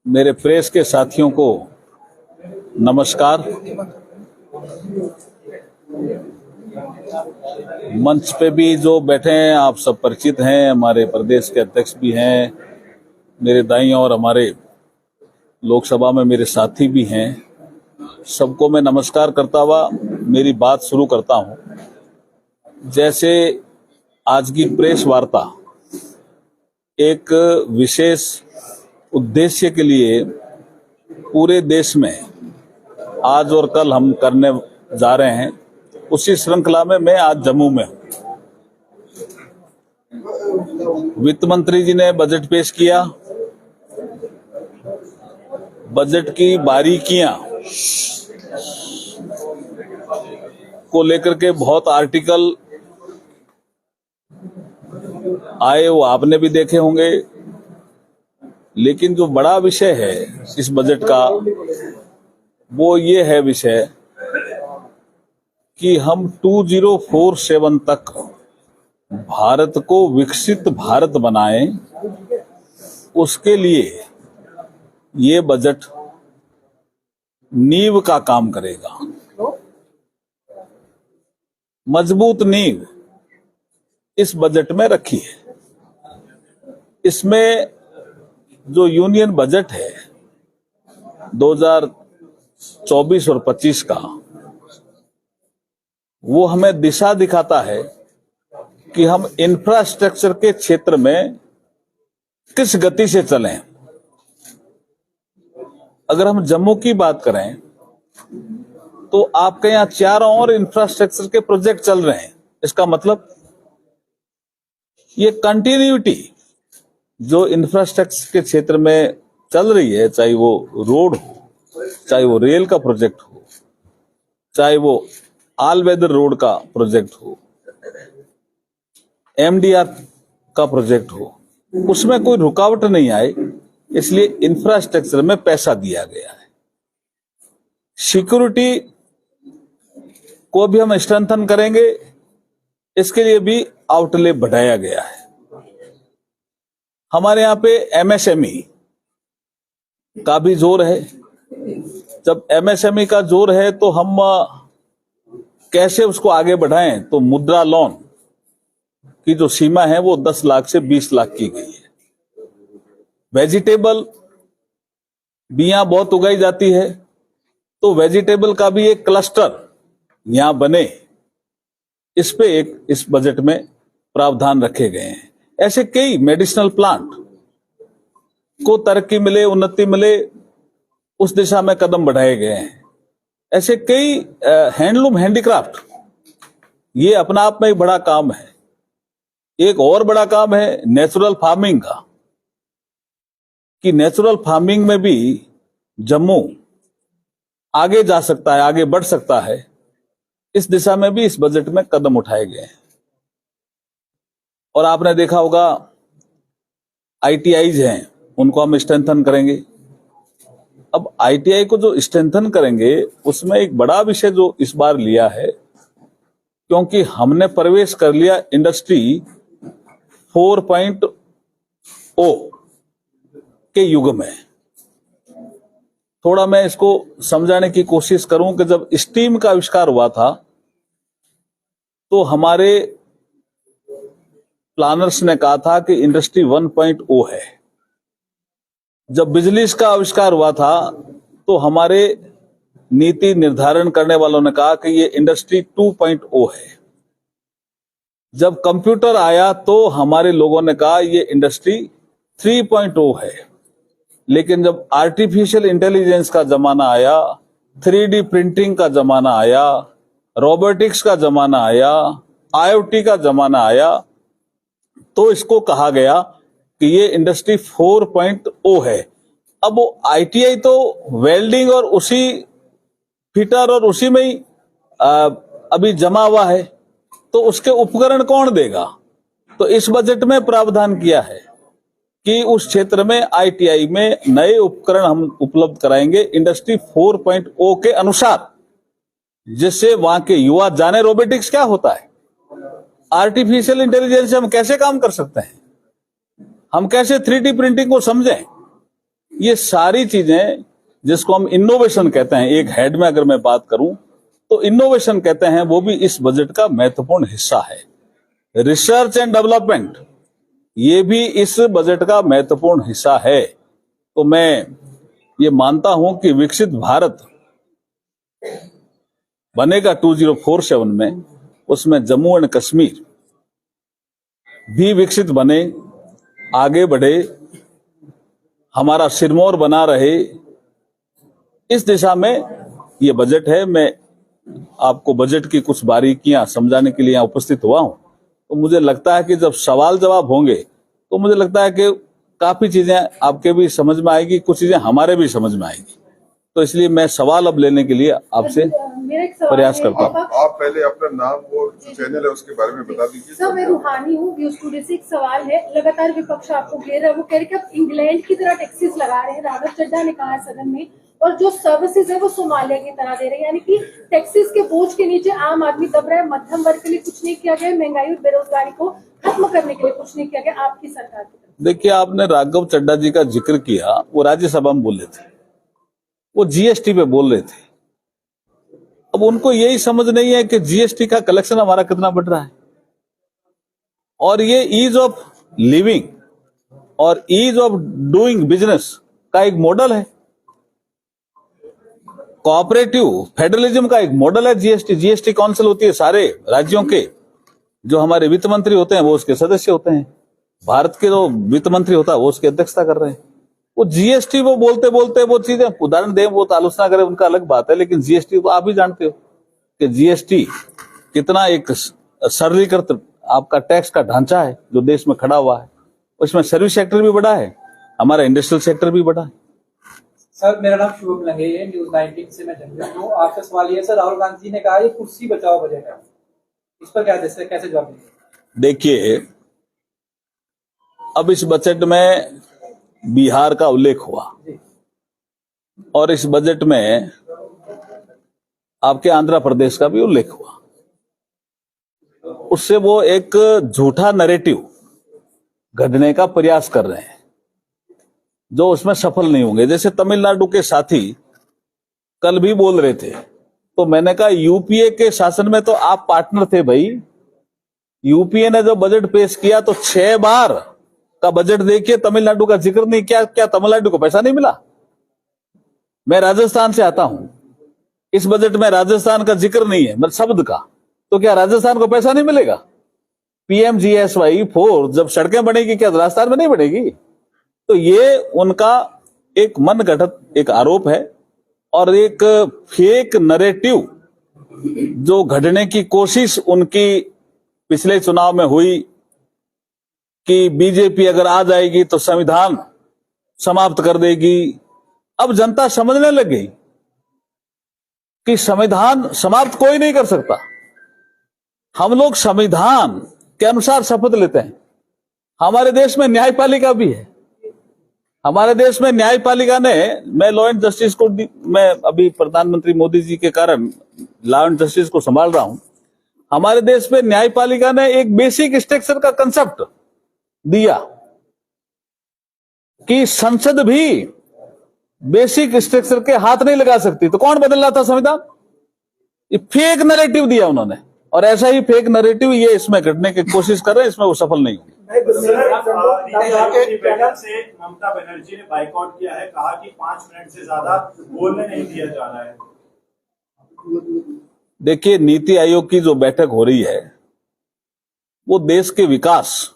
मेरे प्रेस के साथियों को नमस्कार। मंच पे भी जो बैठे हैं आप सब परिचित हैं, हमारे प्रदेश के अध्यक्ष भी हैं मेरे दाईं और हमारे लोकसभा में मेरे साथी भी हैं। सबको मैं नमस्कार करता हुआ मेरी बात शुरू करता हूं। जैसे आज की प्रेस वार्ता एक विशेष उद्देश्य के लिए पूरे देश में आज और कल हम करने जा रहे हैं, उसी श्रृंखला में मैं आज जम्मू में हूं। वित्त मंत्री जी ने बजट पेश किया। बजट की बारीकियां को लेकर के बहुत आर्टिकल आए, वो आपने भी देखे होंगे। लेकिन जो बड़ा विषय है इस बजट का वो ये है विषय कि हम 2047 तक भारत को विकसित भारत बनाएं। उसके लिए ये बजट नींव का काम करेगा। मजबूत नींव इस बजट में रखी है। इसमें जो यूनियन बजट है 2024 और 25 का, वो हमें दिशा दिखाता है कि हम इंफ्रास्ट्रक्चर के क्षेत्र में किस गति से चलें। अगर हम जम्मू की बात करें तो आपके यहां चारों ओर इंफ्रास्ट्रक्चर के प्रोजेक्ट चल रहे हैं। इसका मतलब ये कंटिन्यूटी जो इंफ्रास्ट्रक्चर के क्षेत्र में चल रही है, चाहे वो रोड हो, चाहे वो रेल का प्रोजेक्ट हो, चाहे वो ऑल वेदर रोड का प्रोजेक्ट हो, एमडीआर का प्रोजेक्ट हो, उसमें कोई रुकावट नहीं आए, इसलिए इंफ्रास्ट्रक्चर में पैसा दिया गया है। सिक्योरिटी को भी हम स्ट्रेंथन करेंगे, इसके लिए भी आउटले बढ़ाया गया है। हमारे यहाँ पे एमएसएमई का भी जोर है। जब एमएसएमई का जोर है तो हम कैसे उसको आगे बढ़ाएं, तो मुद्रा लोन की जो सीमा है वो 10 लाख से 20 लाख की गई है। वेजिटेबल बियां बहुत उगाई जाती है, तो वेजिटेबल का भी एक क्लस्टर यहां बने, इस पे इस बजट में प्रावधान रखे गए हैं। ऐसे कई मेडिसिनल प्लांट को तरक्की मिले, उन्नति मिले, उस दिशा में कदम बढ़ाए गए हैं। ऐसे कई हैंडलूम हैंडीक्राफ्ट, ये अपना आप में एक बड़ा काम है। एक और बड़ा काम है नेचुरल फार्मिंग का, कि नेचुरल फार्मिंग में भी जम्मू आगे जा सकता है, आगे बढ़ सकता है। इस दिशा में भी इस बजट में कदम उठाए गए हैं। और आपने देखा होगा आईटीआईज हैं, उनको हम स्ट्रेंथन करेंगे। अब आईटीआई को जो स्ट्रेंथन करेंगे उसमें एक बड़ा विषय जो इस बार लिया है, क्योंकि हमने प्रवेश कर लिया इंडस्ट्री 4.0 के युग में। थोड़ा मैं इसको समझाने की कोशिश करूं कि जब स्टीम का आविष्कार हुआ था तो हमारे प्लानर्स ने कहा था कि इंडस्ट्री 1.0 है। जब बिजली का आविष्कार हुआ था तो हमारे नीति निर्धारण करने वालों ने कहा कि ये इंडस्ट्री 2.0 है। जब कंप्यूटर आया तो हमारे लोगों ने कहा ये इंडस्ट्री 3.0 है। लेकिन जब आर्टिफिशियल इंटेलिजेंस का जमाना आया, 3D प्रिंटिंग का जमाना आया, रोबोटिक्स का जमाना आया, IoT का जमाना आया, तो इसको कहा गया कि ये इंडस्ट्री 4.0 है। अब वो आईटीआई तो वेल्डिंग और उसी फिटर और उसी में ही अभी जमा हुआ है, तो उसके उपकरण कौन देगा? तो इस बजट में प्रावधान किया है कि उस क्षेत्र में आईटीआई में नए उपकरण हम उपलब्ध कराएंगे इंडस्ट्री 4.0 के अनुसार, जिससे वहां के युवा जाने रोबोटिक्स क्या होता है, आर्टिफिशियल इंटेलिजेंस से हम कैसे काम कर सकते हैं, हम कैसे 3D प्रिंटिंग को समझें, ये सारी चीजें जिसको हम इनोवेशन कहते हैं, एक हेड में अगर मैं बात करूं तो इनोवेशन कहते हैं, वो भी इस बजट का महत्वपूर्ण हिस्सा है। रिसर्च एंड डेवलपमेंट ये भी इस बजट का महत्वपूर्ण हिस्सा है। तो मैं ये मानता हूं कि विकसित भारत बनेगा 2047 में, उसमें जम्मू एंड कश्मीर भी विकसित बने, आगे बढ़े, हमारा सिरमौर बना रहे, इस दिशा में ये बजट है। मैं आपको बजट की कुछ बारीकियां समझाने के लिए यहां उपस्थित हुआ हूं। तो मुझे लगता है कि जब सवाल जवाब होंगे तो मुझे लगता है कि काफी चीजें आपके भी समझ में आएगी, कुछ चीजें हमारे भी समझ में आएगी। तो इसलिए मैं सवाल अब लेने के लिए आपसे प्रयास करता हूँ। आप पहले अपना नाम और जो चैनल है उसके बारे में बता दीजिए। सर, मैं रूहानी हूँ, व्यूज टुडे से। एक सवाल है, लगातार विपक्ष आपको घेर रहा है, वो कह रहे कि आप इंग्लैंड की तरह टैक्सेस लगा रहे हैं। राघव चड्ढा ने कहा है सदन में, और जो सर्विसेज है वो सोमालिया की तरह दे रहे हैं, यानी कि टैक्सेस के बोझ के नीचे आम आदमी दब रहा है। मध्यम वर्ग के लिए कुछ नहीं किया गया, महंगाई और बेरोजगारी को खत्म करने के लिए कुछ नहीं किया गया आपकी सरकार की तरफ। देखिए, आपने राघव चड्ढा जी का जिक्र किया, वो राज्यसभा में बोल रहे थे, वो जीएसटी पे बोल रहे थे। अब उनको यही समझ नहीं है कि जीएसटी का कलेक्शन हमारा कितना बढ़ रहा है, और ये ईज ऑफ लिविंग और ईज ऑफ डूइंग बिजनेस का एक मॉडल है, कोऑपरेटिव फेडरलिज्म का एक मॉडल है। जीएसटी काउंसिल होती है सारे राज्यों के, जो हमारे वित्त मंत्री होते हैं वो उसके सदस्य होते हैं। भारत के जो वित्त मंत्री होता है वो उसकी अध्यक्षता कर रहे हैं। वो जीएसटी वो बोलते बोलते वो चीजें उदाहरण दें, वो आलोचना करें, उनका अलग बात है, लेकिन जीएसटी तो आप ही जानते हो कि जीएसटी कितना एक सरलीकृत आपका टैक्स का ढांचा है जो देश में खड़ा हुआ है। उसमें सर्विस सेक्टर भी बड़ा है, हमारा इंडस्ट्रियल सेक्टर भी बड़ा है। सर, मेरा नाम शुभम लंगे है, न्यूज़ 19 से मैं जर्नलिस्ट हूँ। आपसे सवाल ये सर, राहुल गांधी ने कहा ये कुर्सी बचाओ बजट है, इस पर क्या कैसे जवाब देंगे? देखिए, अब इस बजट में बिहार का उल्लेख हुआ, और इस बजट में आपके आंध्र प्रदेश का भी उल्लेख हुआ। उससे वो एक झूठा नैरेटिव गढ़ने का प्रयास कर रहे हैं जो उसमें सफल नहीं होंगे। जैसे तमिलनाडु के साथी कल भी बोल रहे थे, तो मैंने कहा यूपीए के शासन में तो आप पार्टनर थे भाई। यूपीए ने जो बजट पेश किया तो 6 बार का बजट देखिए, तमिलनाडु का जिक्र नहीं किया। क्या तमिलनाडु को पैसा नहीं मिला? मैं राजस्थान से आता हूं, इस बजट में राजस्थान का जिक्र नहीं है, मतलब शब्द का। तो क्या राजस्थान को पैसा नहीं मिलेगा? पीएमजीएसवाई 4 जब सड़कें बनेगी, क्या राजस्थान में नहीं बनेगी? तो ये उनका एक मनगढ़ंत एक आरोप है, और एक फेक नैरेटिव जो घड़ने की कोशिश उनकी पिछले चुनाव में हुई कि बीजेपी अगर आ जाएगी तो संविधान समाप्त कर देगी। अब जनता समझने लग गई कि संविधान समाप्त कोई नहीं कर सकता। हम लोग संविधान के अनुसार शपथ लेते हैं। हमारे देश में न्यायपालिका भी है। हमारे देश में न्यायपालिका ने, मैं लॉ एंड जस्टिस को, मैं अभी प्रधानमंत्री मोदी जी के कारण लॉ एंड जस्टिस को संभाल रहा हूं। हमारे देश में न्यायपालिका ने एक बेसिक स्ट्रक्चर का कंसेप्ट दिया कि संसद भी बेसिक स्ट्रक्चर के हाथ नहीं लगा सकती। तो कौन बदल रहा था संविधान? ये फेक नैरेटिव दिया उन्होंने, और ऐसा ही फेक नैरेटिव ये इसमें घटने की कोशिश कर रहे हैं, इसमें वो सफल नहीं होंगे। से ममता बनर्जी ने बाइकआउट किया है, कहा कि 5 मिनट से ज्यादा बोलने नहीं दिया जा रहा है। देखिए, नीति आयोग की जो बैठक हो रही है वो देश के विकास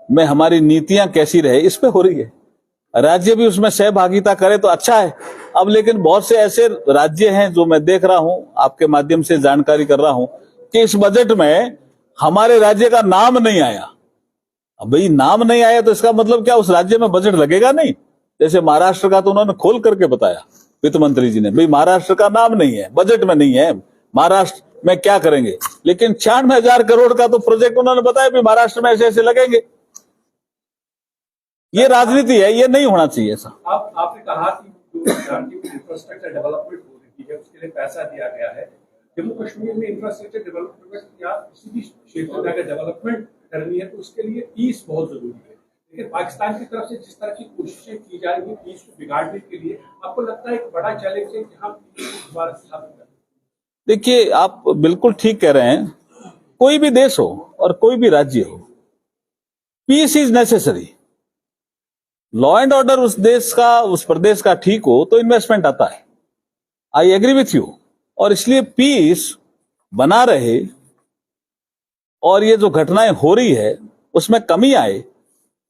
में हमारी नीतियां कैसी रहे इस पे हो रही है। राज्य भी उसमें सहभागिता करे तो अच्छा है। अब लेकिन बहुत से ऐसे राज्य हैं जो मैं देख रहा हूं, आपके माध्यम से जानकारी कर रहा हूं कि इस बजट में हमारे राज्य का नाम नहीं आया। अब भाई नाम नहीं आया तो इसका मतलब क्या उस राज्य में बजट लगेगा नहीं? जैसे महाराष्ट्र का तो उन्होंने खोल करके बताया वित्त मंत्री जी ने, भाई महाराष्ट्र का नाम नहीं है, बजट में नहीं है, महाराष्ट्र में क्या करेंगे। लेकिन 96,000 करोड़ का तो प्रोजेक्ट उन्होंने बताया भी महाराष्ट्र में ऐसे ऐसे लगेंगे। ये राजनीति है, ये नहीं होना चाहिए ऐसा। आपने कहा कि जो इंफ्रास्ट्रक्चर डेवलपमेंट हो रही है उसके लिए पैसा दिया गया है। जम्मू कश्मीर में इंफ्रास्ट्रक्चर डेवलपमेंट या किसी भी क्षेत्र में अगर डेवलपमेंट करनी है तो उसके लिए पीस बहुत जरूरी है। लेकिन पाकिस्तान की तरफ से जिस तरह की कोशिशें की जा रही है पीस को बिगाड़ने के लिए, आपको लगता है एक बड़ा चैलेंज है कि हम दोबारा स्थापित करें? देखिए, आप बिल्कुल ठीक कह रहे हैं। कोई भी देश हो और कोई भी राज्य हो, peace is necessary. Law and order उस देश का, उस प्रदेश का ठीक हो तो इन्वेस्टमेंट आता है। I agree with you. और इसलिए पीस बना रहे और ये जो घटनाएं हो रही है उसमें कमी आए,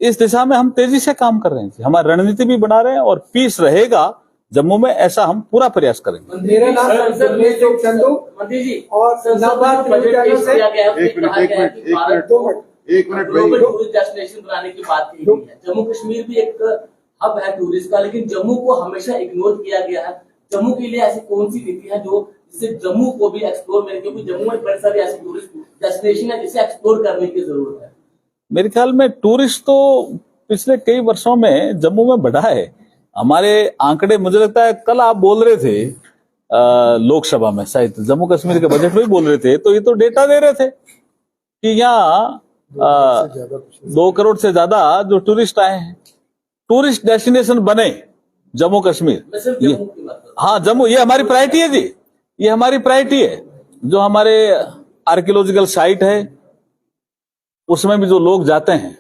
इस दिशा में हम तेजी से काम कर रहे हैं। हमारी रणनीति भी बना रहे हैं और पीस रहेगा जम्मू में, ऐसा हम पूरा प्रयास करेंगे। मेरा नाम संसद में जो चंदू मंत्री जी और इस्लामाबाद बजट पेश किया गया है, एक उसमें कहा गया है कि भारत को एक मिनट ग्लोबल भाई, टूरिस्ट डेस्टिनेशन बनाने की बात की गई है। जम्मू कश्मीर भी एक हब है टूरिस्ट का, लेकिन जम्मू को हमेशा इग्नोर किया गया है। जम्मू के लिए ऐसी कौन सी नीति है जो जिससे जम्मू को भी एक्सप्लोर मिले, क्योंकि जम्मू में बहुत सारी ऐसी टूरिस्ट डेस्टिनेशन है जिसे एक्सप्लोर करने की जरूरत है। मेरे ख्याल में टूरिस्ट तो पिछले कई वर्षों में जम्मू में बढ़ा है। हमारे आंकड़े, मुझे लगता है कल आप बोल रहे थे लोकसभा में, शायद जम्मू कश्मीर के बजट में भी बोल रहे थे, तो ये तो डेटा दे रहे थे कि यहाँ 2 करोड़ से ज्यादा जो टूरिस्ट आए हैं। टूरिस्ट डेस्टिनेशन बने जम्मू कश्मीर। मैं सिर्फ जम्मू की बात कर रहा हाँ, जम्मू ये हमारी प्रायोरिटी है जी, ये हमारी प्रायोरिटी है। जो हमारे आर्कियोलॉजिकल साइट है उसमें भी जो लोग जाते हैं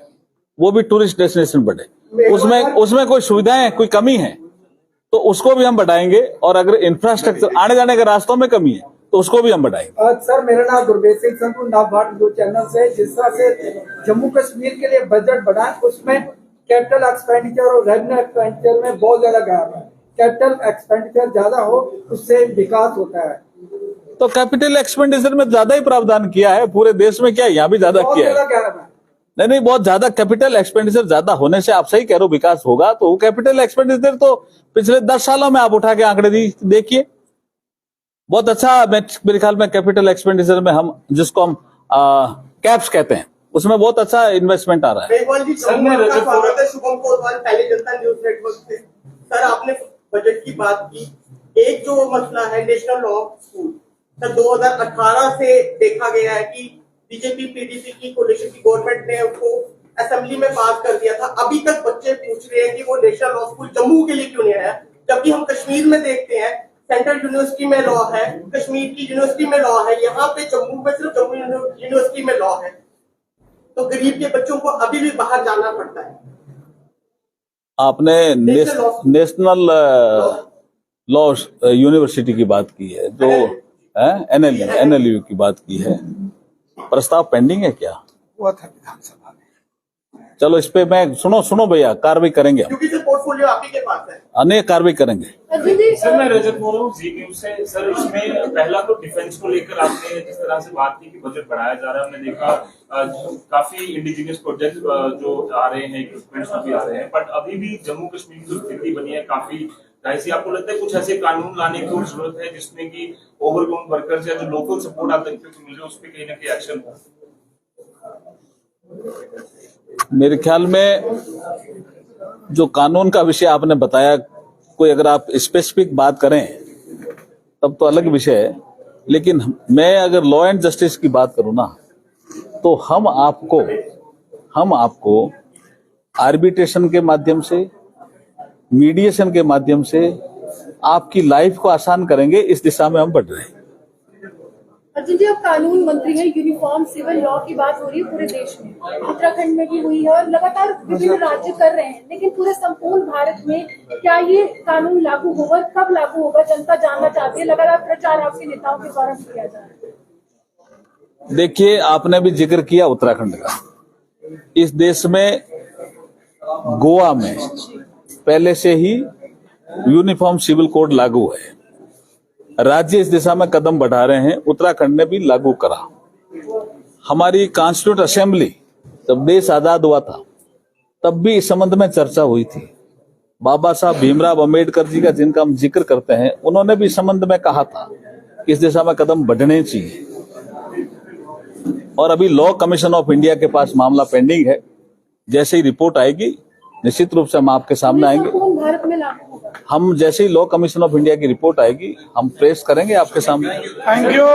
वो भी टूरिस्ट डेस्टिनेशन बने। उसमें कोई सुविधाएं, कोई कमी है तो उसको भी हम बढ़ाएंगे, और अगर इंफ्रास्ट्रक्चर आने जाने के रास्तों में कमी है तो उसको भी हम बढ़ाएंगे। सर, मेरा नाम गुरबेज सिंह संधू, नवभारत न्यूज चैनल से। जिस तरह से जम्मू कश्मीर के लिए बजट बना उसमें कैपिटल एक्सपेंडिचर और रेवेन्यू एक्सपेंडिचर में बहुत ज्यादा गैप है। कैपिटल एक्सपेंडिचर ज्यादा हो उससे विकास होता है। तो कैपिटल एक्सपेंडिचर में ज्यादा ही प्रावधान किया है पूरे देश में, क्या यहाँ भी ज्यादा बहुत किया है? ज्यादा गैप है। नहीं, बहुत ज्यादा कैपिटल एक्सपेंडिचर ज्यादा होने से आप सही कह रहे हो, विकास होगा। तो वो कैपिटल एक्सपेंडिचर तो पिछले 10 सालों में आप उठा के आंकड़े देखिए, बहुत अच्छा। मेरे ख्याल में कैपिटल एक्सपेंडिचर में हम जिसको हम कैप्स कहते हैं, उसमें बहुत अच्छा इन्वेस्टमेंट आ रहा है। शुभम कोतवाल, पहले जनता न्यूज नेटवर्क से। सर, आपने बजट की बात की। एक जो मसला है नेशनल लॉ स्कूल, सर 2018 से देखा गया है कि बीजेपी पीडीपी की कोalition की गवर्नमेंट ने उसको असेंबली में पास कर दिया था। अभी तक बच्चे पूछ रहे हैं कि वो नेशनल लॉ स्कूल जम्मू के लिए क्यों नहीं आया, जबकि हम कश्मीर में देखते हैं सेंट्रल यूनिवर्सिटी में लॉ है, कश्मीर की यूनिवर्सिटी में लॉ है, यहाँ पे जम्मू में सिर्फ जम्मू यूनिवर्सिटी में लॉ है। तो गरीब के बच्चों को अभी भी बाहर जाना पड़ता है। आपने नेशनल लॉ यूनिवर्सिटी की बात की है, जो एनएलयू की बात की है। प्रस्ताव पेंडिंग है क्या? हुआ था विधानसभा में। चलो इस पे मैं सुनो भैया, कार्रवाई करेंगे हम, क्योंकि पोर्टफोलियो आप ही के पास है। अनेक कार्रवाई करेंगे। सर, मैं रजत बोल रहा हूँ जी न्यूज से। सर, इसमें पहला तो डिफेंस को लेकर आपने जिस तरह से बात की कि बजट बढ़ाया जा रहा है, हमने देखा काफी इंडिजिनियस प्रोजेक्ट जो आ रहे हैं, इक्विपमेंट्स भी आ रहे हैं, बट अभी भी जम्मू कश्मीर की जो स्थिति बनी है काफी ऐसी, आपको लगता है कुछ ऐसे कानून लाने की जरूरत है जिसमें कि ओवरग्राउंड वर्कर्स या जो लोकल सपोर्ट आतंकियों को मिल रहे है उस पर कहीं ना कहीं एक्शन हो? मेरे ख्याल में जो कानून का विषय आपने बताया, कोई अगर आप स्पेसिफिक बात करें तब तो अलग विषय है, लेकिन मैं अगर लॉ एंड जस्टिस की बात करूं ना, तो हम आपको आर्बिट्रेशन के माध्यम से, मीडिएशन के माध्यम से आपकी लाइफ को आसान करेंगे। इस दिशा में हम बढ़ रहे हैं। अर्जुन जी, आप कानून मंत्री हैं, यूनिफॉर्म सिविल लॉ की बात हो रही है पूरे देश में, उत्तराखंड में भी हुई है और लगातार विभिन्न राज्य कर रहे हैं, लेकिन पूरे संपूर्ण भारत में क्या ये कानून लागू होगा, कब लागू होगा, जनता जानना चाहती है। लगातार प्रचार आपके नेताओं के द्वारा किया जा रहा है। देखिए, आपने भी जिक्र किया उत्तराखंड का। इस देश में गोवा में पहले से ही यूनिफॉर्म सिविल कोड लागू है। राज्य इस दिशा में कदम बढ़ा रहे हैं। उत्तराखंड ने भी लागू करा। हमारी कॉन्स्टिट्यूंट असेंबली, जब देश आजाद हुआ था तब भी इस संबंध में चर्चा हुई थी। बाबा साहब भीमराव अंबेडकर जी का, जिनका हम जिक्र करते हैं, उन्होंने भी इस संबंध में कहा था कि इस दिशा में कदम बढ़ने चाहिए। और अभी लॉ कमीशन ऑफ इंडिया के पास मामला पेंडिंग है। जैसे ही रिपोर्ट आएगी निश्चित रूप से हम आपके सामने आएंगे। भारत में लागू होगा। हम जैसे ही लॉ कमीशन ऑफ इंडिया की रिपोर्ट आएगी हम प्रेस करेंगे आपके सामने। Thank you.